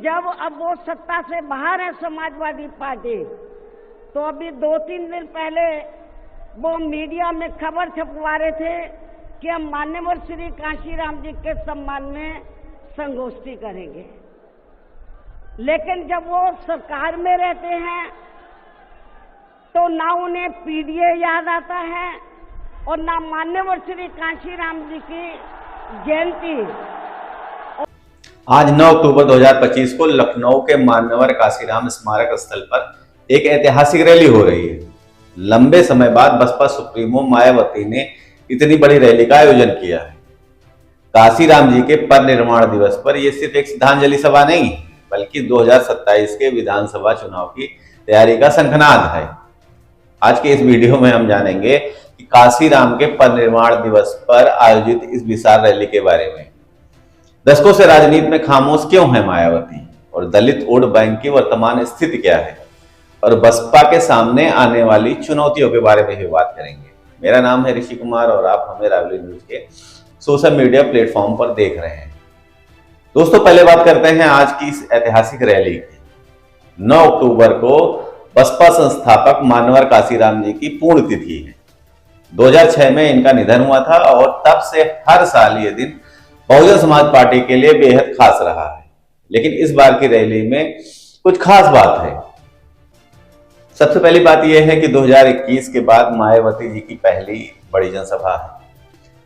जब अब वो सत्ता से बाहर है समाजवादी पार्टी, तो अभी 2-3 दिन पहले वो मीडिया में खबर छपवा रहे थे कि हम मान्यवर श्री कांशीराम जी के सम्मान में संगोष्ठी करेंगे। लेकिन जब वो सरकार में रहते हैं तो ना उन्हें पीडीए याद आता है और ना मान्यवर श्री कांशीराम जी की जयंती। आज 9 अक्टूबर 2025 को लखनऊ के मान्यवर कांशीराम स्मारक स्थल पर एक ऐतिहासिक रैली हो रही है। लंबे समय बाद बसपा सुप्रीमो मायावती ने इतनी बड़ी रैली का आयोजन किया है। कांशीराम जी के परिनिर्वाण दिवस पर यह सिर्फ एक श्रद्धांजलि सभा नहीं, बल्कि 2027 के विधानसभा चुनाव की तैयारी का शंखनाद है। आज के इस वीडियो में हम जानेंगे कि कांशीराम के परिनिर्वाण दिवस पर आयोजित इस विशाल रैली के बारे में। दशकों से राजनीति में खामोश क्यों है मायावती, और दलित वोट बैंक की वर्तमान स्थिति क्या है, और बसपा के सामने आने वाली चुनौतियों के बारे में भी बात करेंगे। मेरा नाम है ऋषि कुमार और आप हमें रावली न्यूज के सोशल मीडिया प्लेटफॉर्म पर देख रहे हैं। दोस्तों, पहले बात करते हैं आज की इस ऐतिहासिक रैली की। 9 अक्टूबर को बसपा संस्थापक मान्यवर कांशीराम जी की पुण्यतिथि है। 2006 में इनका निधन हुआ था और तब से हर साल ये दिन बहुजन समाज पार्टी के लिए बेहद खास रहा है। लेकिन इस बार की रैली में कुछ खास बात है। सबसे पहली बात यह है कि 2021 के बाद मायावती जी की पहली बड़ी जनसभा है।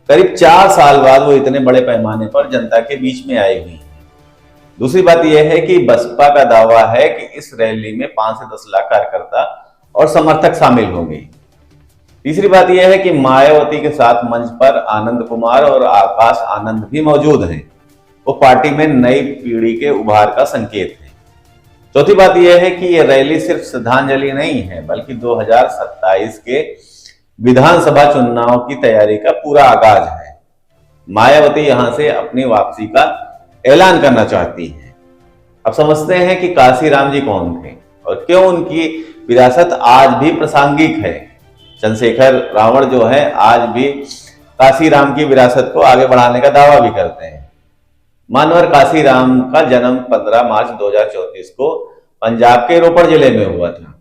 करीब 4 साल बाद वो इतने बड़े पैमाने पर जनता के बीच में आई हुई है। दूसरी बात यह है कि बसपा का दावा है कि इस रैली में 5 से 10 लाख कार्यकर्ता और समर्थक शामिल होंगे। तीसरी बात यह है कि मायावती के साथ मंच पर आनंद कुमार और आकाश आनंद भी मौजूद हैं। वो पार्टी में नई पीढ़ी के उभार का संकेत है। चौथी बात यह है कि यह रैली सिर्फ श्रद्धांजलि नहीं है, बल्कि 2027 के विधानसभा चुनाव की तैयारी का पूरा आगाज है। मायावती यहां से अपनी वापसी का ऐलान करना चाहती हैं। अब समझते हैं कि कांशीराम जी कौन थे और क्यों उनकी विरासत आज भी प्रासंगिक है। चंद्रशेखर रावण जो है आज भी कांशीराम की विरासत को आगे बढ़ाने का दावा भी करते हैं। मान्यवर कांशीराम का जन्म 15 मार्च 2034 को पंजाब के रोपड़ जिले में हुआ था।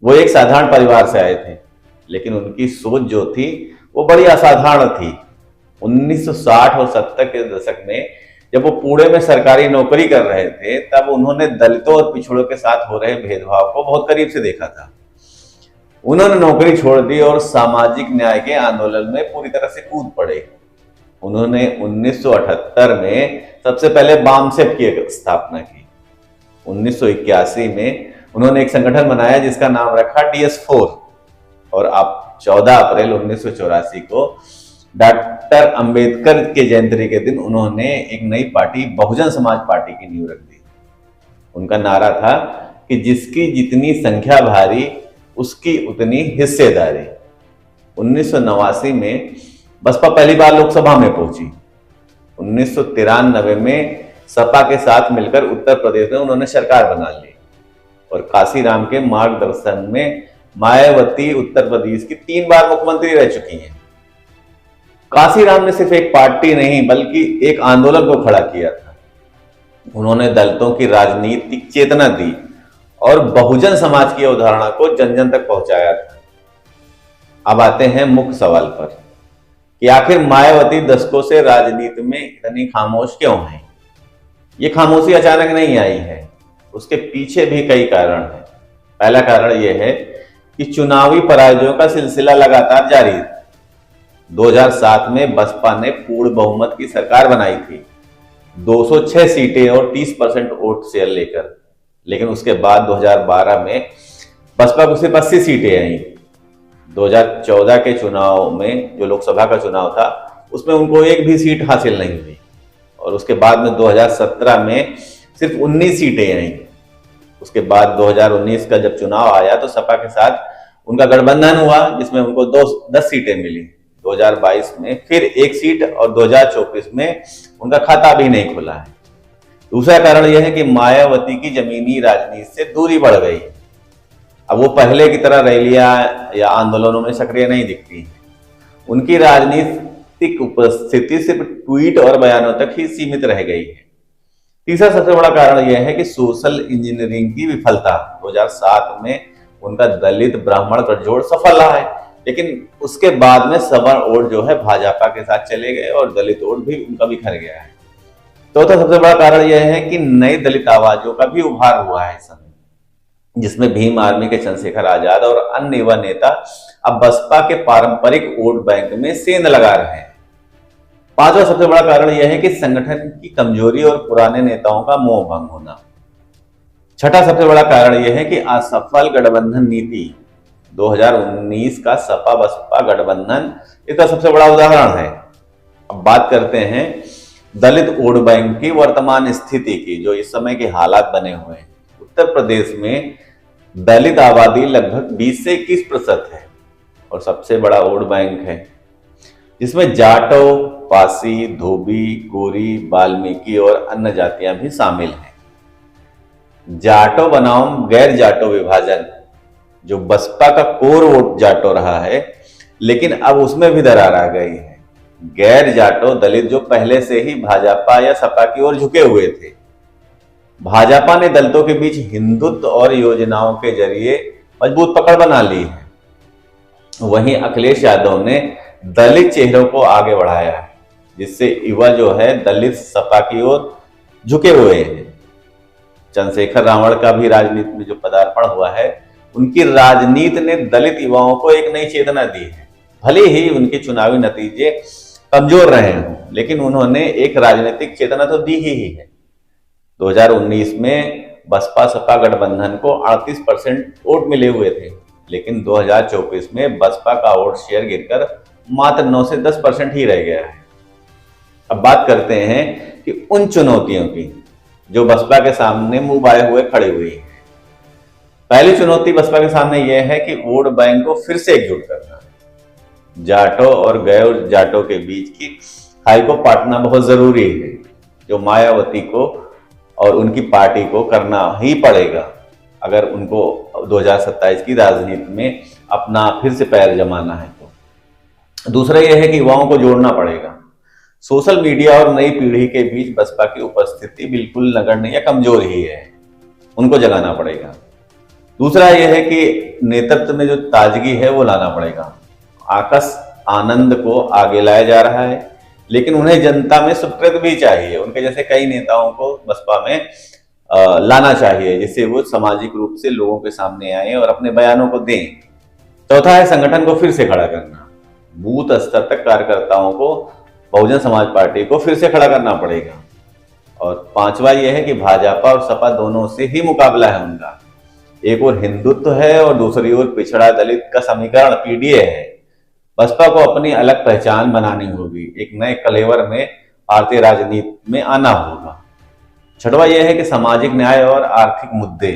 वो एक साधारण परिवार से आए थे, लेकिन उनकी सोच जो थी वो बड़ी असाधारण थी। 1960 और 70 के दशक में जब वो पुणे में सरकारी नौकरी कर रहे थे, तब उन्होंने दलितों और पिछड़ों के साथ हो रहे भेदभाव को बहुत करीब से देखा था। उन्होंने नौकरी छोड़ दी और सामाजिक न्याय के आंदोलन में पूरी तरह से कूद पड़े। उन्होंने 1978 में सबसे पहले बामसेप की स्थापना की। 1981 में उन्होंने एक संगठन बनाया जिसका नाम रखा DS4, और अब 14 अप्रैल 1984 को डॉक्टर अंबेडकर के जयंती के दिन उन्होंने एक नई पार्टी बहुजन समाज पार्टी की नींव रख दी। उनका नारा था कि जिसकी जितनी संख्या भारी उसकी उतनी हिस्सेदारी। 1989 में बसपा पहली बार लोकसभा में पहुंची। 1993 में सपा के साथ मिलकर उत्तर प्रदेश में उन्होंने सरकार बना ली, और कांशीराम के मार्गदर्शन में मायावती उत्तर प्रदेश की 3 बार मुख्यमंत्री रह चुकी हैं। कांशीराम ने सिर्फ एक पार्टी नहीं बल्कि एक आंदोलन को खड़ा किया था। उन्होंने दलितों की राजनीतिक चेतना दी और बहुजन समाज की अवधारणा को जन जन तक पहुंचाया था। अब आते हैं मुख्य सवाल पर कि आखिर मायावती दशकों से राजनीति में इतनी खामोश क्यों है। ये खामोशी अचानक नहीं आई है, उसके पीछे भी कई कारण हैं। पहला कारण यह है कि चुनावी पराजयों का सिलसिला लगातार जारी है। 2007 में बसपा ने पूर्ण बहुमत की सरकार बनाई थी, 206 सीटें और 30% वोट शेयर लेकर। लेकिन उसके बाद 2012 में बसपा को सिर्फ 80 सीटें आई। 2014 के चुनाव में, जो लोकसभा का चुनाव था, उसमें उनको एक भी सीट हासिल नहीं हुई, और उसके बाद में 2017 में सिर्फ 19 सीटें आई। उसके बाद 2019 का जब चुनाव आया तो सपा के साथ उनका गठबंधन हुआ, जिसमें उनको 10 सीटें मिली। 2022 में फिर 1 सीट, और 2024 में उनका खाता भी नहीं खुला है। दूसरा कारण यह है कि मायावती की जमीनी राजनीति से दूरी बढ़ गई। अब वो पहले की तरह रैलियां या आंदोलनों में सक्रिय नहीं दिखती। उनकी राजनीतिक उपस्थिति सिर्फ ट्वीट और बयानों तक ही सीमित रह गई है। तीसरा सबसे बड़ा कारण यह है कि सोशल इंजीनियरिंग की विफलता। 2007 में उनका दलित ब्राह्मण गठजोड़ सफल रहा है, लेकिन उसके बाद में सवर्ण वोट जो है भाजपा के साथ चले गए और दलित वोट भी उनका बिखर गया है। चौथा सबसे बड़ा कारण यह है कि नई दलित आवाजों का भी उभार हुआ है इस समय, जिसमें भीम आर्मी के चंद्रशेखर आजाद और अन्य युवा नेता अब बसपा के पारंपरिक वोट बैंक में सेंध लगा रहे हैं। पांचवा सबसे बड़ा कारण यह है कि संगठन की कमजोरी और पुराने नेताओं का मोह भंग होना। छठा सबसे बड़ा कारण यह है कि असफल गठबंधन नीति। 2019 का सपा बसपा गठबंधन इसका सबसे बड़ा उदाहरण है। अब बात करते हैं दलित वोट बैंक की वर्तमान स्थिति की, जो इस समय के हालात बने हुए हैं। उत्तर प्रदेश में दलित आबादी लगभग 20 से 21% है और सबसे बड़ा वोट बैंक है, जिसमें जाटो, पासी, धोबी, गोरी, वाल्मीकि और अन्य जातियां भी शामिल हैं। जाटो बनाम गैर जाटो विभाजन, जो बसपा का कोर वोट जाटो रहा है, लेकिन अब उसमें भी दरार आ गई है। गैर जाटो दलित जो पहले से ही भाजपा या सपा की ओर झुके हुए थे। भाजपा ने दलितों के बीच हिंदुत्व और योजनाओं के जरिए मजबूत पकड़ बना ली है। वहीं अखिलेश यादव ने दलित चेहरों को आगे बढ़ाया है, जिससे युवा जो है दलित सपा की ओर झुके हुए हैं। चंद्रशेखर रावण का भी राजनीति में जो पदार्पण हुआ है, उनकी राजनीति ने दलित युवाओं को एक नई चेतना दी है। भले ही उनके चुनावी नतीजे कमजोर रहे हों, लेकिन उन्होंने एक राजनीतिक चेतना तो दी ही है। 2019 में बसपा सपा गठबंधन को 38% वोट मिले हुए थे, लेकिन 2024 में बसपा का वोट शेयर गिरकर मात्र 9 से 10% ही रह गया है। अब बात करते हैं कि उन चुनौतियों की जो बसपा के सामने मुंह बाए हुए खड़ी हुई है। पहली चुनौती बसपा के सामने यह है कि वोट बैंक को फिर से एकजुट करना। जाटो और गैर जाटो के बीच की खाई को पाटना बहुत जरूरी है, जो मायावती को और उनकी पार्टी को करना ही पड़ेगा अगर उनको 2027 की राजनीति में अपना फिर से पैर जमाना है। तो दूसरा यह है कि युवाओं को जोड़ना पड़ेगा। सोशल मीडिया और नई पीढ़ी के बीच बसपा की उपस्थिति बिल्कुल नगण्य या कमजोर ही है, उनको जगाना पड़ेगा। दूसरा यह है कि नेतृत्व में जो ताजगी है वो लाना पड़ेगा। आकाश आनंद को आगे लाया जा रहा है, लेकिन उन्हें जनता में स्वीकृति भी चाहिए। उनके जैसे कई नेताओं को बसपा में लाना चाहिए, जिससे वो सामाजिक रूप से लोगों के सामने आए और अपने बयानों को दें। चौथा है संगठन को फिर से खड़ा करना। बूथ स्तर तक कार्यकर्ताओं को बहुजन समाज पार्टी को फिर से खड़ा करना पड़ेगा। और पांचवा यह है कि भाजपा और सपा दोनों से ही मुकाबला है उनका। एक ओर हिंदुत्व है और दूसरी ओर पिछड़ा दलित का समीकरण पीडीए है। बसपा को अपनी अलग पहचान बनानी होगी, एक नए कलेवर में भारतीय राजनीति में आना होगा। छठवां यह है कि सामाजिक न्याय और आर्थिक मुद्दे,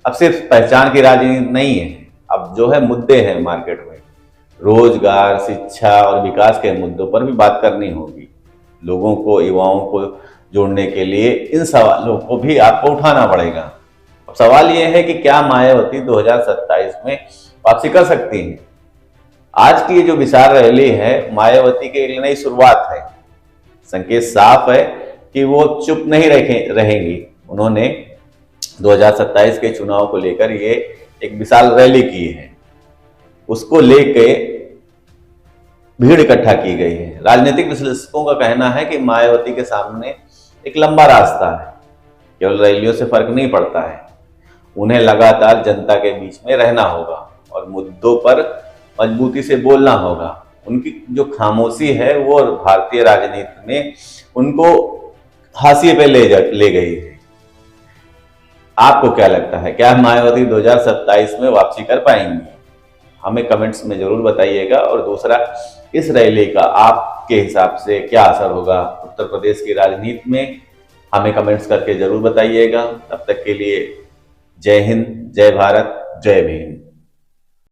अब सिर्फ पहचान की राजनीति नहीं है, अब जो है मुद्दे हैं मार्केट में। रोजगार, शिक्षा और विकास के मुद्दों पर भी बात करनी होगी। लोगों को, युवाओं को जोड़ने के लिए इन सवालों को भी आपको उठाना पड़ेगा। अब सवाल यह है कि क्या मायावती 2027 में वापसी कर सकती हैं? आज की ये जो विशाल रैली है, मायावती के लिए नई शुरुआत है। संकेत साफ है कि वो चुप नहीं रहेंगी। उन्होंने 2027 के चुनाव को लेकर ये एक विशाल रैली की है, उसको लेके भीड़ इकट्ठा की गई है। राजनीतिक विश्लेषकों का कहना है कि मायावती के सामने एक लंबा रास्ता है, केवल रैलियों से फर्क नहीं पड़ता है। उन्हें लगातार जनता के बीच में रहना होगा और मुद्दों पर मजबूती से बोलना होगा। उनकी जो खामोशी है वो भारतीय राजनीति में उनको हाशिए पे ले गई है। आपको क्या लगता है, क्या मायावती 2027 में वापसी कर पाएंगी? हमें कमेंट्स में जरूर बताइएगा। और दूसरा, इस रैली का आपके हिसाब से क्या असर होगा उत्तर प्रदेश की राजनीति में, हमें कमेंट्स करके जरूर बताइएगा। तब तक के लिए जय हिंद, जय भारत, जय भीम।